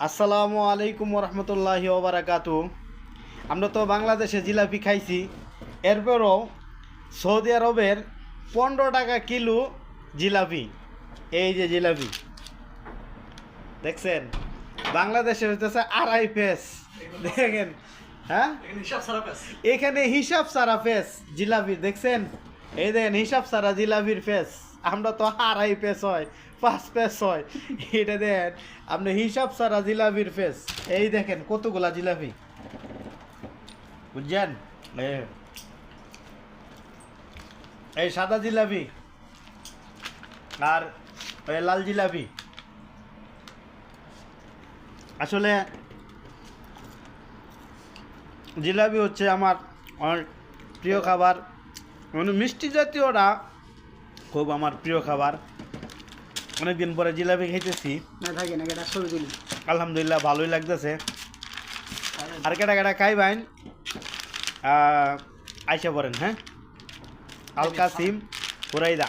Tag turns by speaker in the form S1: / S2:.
S1: আসসালামু আলাইকুম রহমতুল্লাহি ওবারাকাতু। আমরা তো বাংলাদেশে জিলাপি খাইছি, এরপরও সৌদি আরবের 15 টাকা কিলো জিলাপি। এই যে জিলাপি দেখছেন, বাংলাদেশে হইতেছে 2.5 পেস। দেখেন, হ্যাঁ এখানে হিসাব সারা পেস জিলাপি দেখছেন। এই দেখেন হিসাব সারা জিলাপির পেস। আমরা তো 2.5 পেস হয়, 5 পেস হয়, এটা দেখেন আপনি হিসাব সারা জিলাপির পেস। এই দেখেন কতগুলা জিলাপি, বুঝছেন। এই সাদা জিলাপি আর ওই লাল জিলাপি। আসলে জিলাপি হচ্ছে আমার অনেক প্রিয় খাবার, মানে মিষ্টি জাতীয়টা খুব আমার প্রিয় খাবার। অনেকদিন পরে জিলাপি খাইতেছি, আলহামদুলিল্লাহ ভালোই লাগতেছে। আর কেটা কেটা খাইবেন আইসা পড়েন, হ্যাঁ। আল কাসিম হুরাইদা।